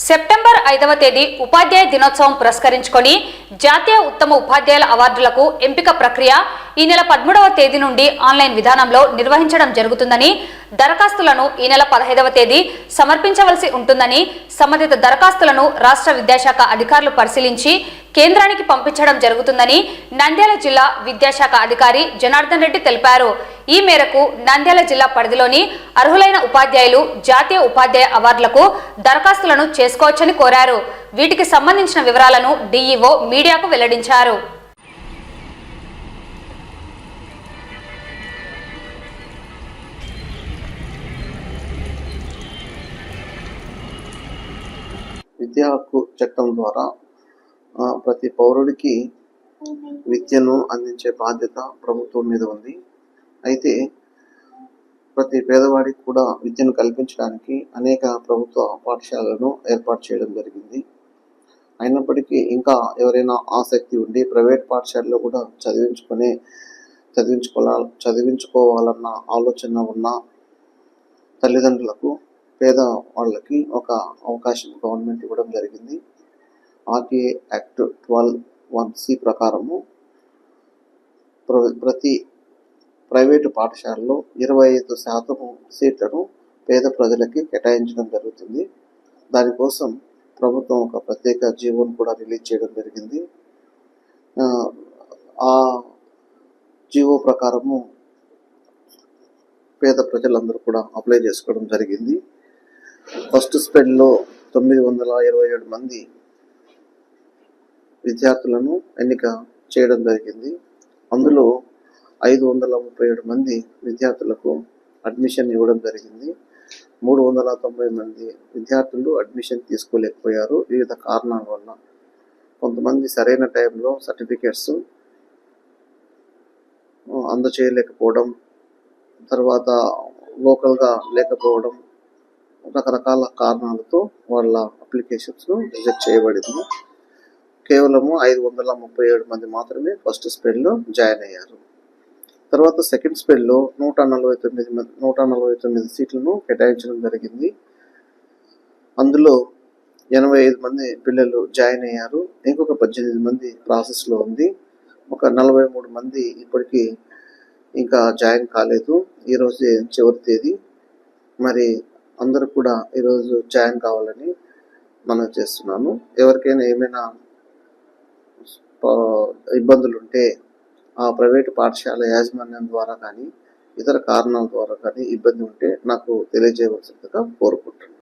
September 5వ తేదీ ఉపాధ్యాయ దినోత్సవం పురస్కరించుకొని జాతీయ ఉత్తమ ఉపాధ్యాయుల అవార్డులకు ఎంపిక ప్రక్రియ ఈ నెల 13వ తేదీ నుండి ఆన్లైన్ విధానంలో నిర్వహించడం జరుగుతుందని, దరఖాస్తులను ఈ నెల 15వ తేదీ సమర్పించవలసి ఉంటుందని, సంబంధిత దరఖాస్తులను రాష్ట్ర విద్యాశాఖ అధికారులు పరిశీలించి కేంద్రానికి పంపించడం జరుగుతుందని నంద్యాల జిల్లా విద్యాశాఖ అధికారి జనార్దన్ రెడ్డి తెలిపారు. ఈ మేరకు నంద్యాల జిల్లా పరిధిలోని అర్హులైన ఉపాధ్యాయులు జాతీయ ఉపాధ్యాయ అవార్డులకు దరఖాస్తులను చేసుకోవచ్చని కోరారు. వీటికి సంబంధించిన వివరాలను డిఈఓ మీడియాకు వెల్లడించారు. విద్యా హక్కు చట్టం ద్వారా ప్రతి పౌరుడికి విద్యను అందించే బాధ్యత ప్రభుత్వం మీద ఉంది. అయితే ప్రతి పేదవాడికి కూడా విద్యను కల్పించడానికి అనేక ప్రభుత్వ పాఠశాలను ఏర్పాటు చేయడం జరిగింది. అయినప్పటికీ ఇంకా ఎవరైనా ఆసక్తి ఉండి ప్రైవేట్ పాఠశాలలో కూడా చదివించుకోవాలన్న ఆలోచన ఉన్న తల్లిదండ్రులకు, పేద వాళ్ళకి ఒక అవకాశం గవర్నమెంట్ ఇవ్వడం జరిగింది. ఆర్టీఏ యాక్ట్ 12(1)C ప్రకారము ప్రతి ప్రైవేటు పాఠశాలలో 25% సీట్లను పేద ప్రజలకి కేటాయించడం జరుగుతుంది. దానికోసం ప్రభుత్వం ఒక ప్రత్యేక జీవోను కూడా రిలీజ్ చేయడం జరిగింది. ఆ జీవో ప్రకారము పేద ప్రజలందరూ కూడా అప్లై చేసుకోవడం జరిగింది. ఫస్ట్ స్పెల్లో 927 మంది విద్యార్థులను ఎన్నిక చేయడం జరిగింది. అందులో 537 మంది విద్యార్థులకు అడ్మిషన్ ఇవ్వడం జరిగింది. 390 మంది విద్యార్థులు అడ్మిషన్ తీసుకోలేకపోయారు వివిధ కారణాల వల్ల. కొంతమంది సరైన టైంలో సర్టిఫికేట్స్ అందచేయలేకపోవడం, తర్వాత లోకల్గా లేకపోవడం, రకరకాల కారణాలతో వాళ్ళ అప్లికేషన్స్ రిజెక్ట్ చేయబడింది. కేవలము 537 మంది మాత్రమే ఫస్ట్ స్పెల్లో జాయిన్ అయ్యారు. తర్వాత సెకండ్ స్పెల్లో 149 సీట్లను కేటాయించడం జరిగింది. అందులో 85 మంది పిల్లలు జాయిన్ అయ్యారు. ఇంకొక 18 మంది ప్రాసెస్లో ఉంది. ఒక 43 మంది ఇప్పటికీ ఇంకా జాయిన్ కాలేదు. ఈరోజే చివరి తేదీ. మరి అందరూ కూడా ఈరోజు జాయిన్ కావాలని మనం చేస్తున్నాను. ఎవరికైనా ఏమైనా ఇబ్బందులు ఉంటే ఆ ప్రైవేటు పాఠశాల యాజమాన్యం ద్వారా కానీ ఇతర కారణాల ద్వారా కానీ ఇబ్బంది ఉంటే నాకు తెలియజేయవలసిందిగా కోరుకుంటున్నాను.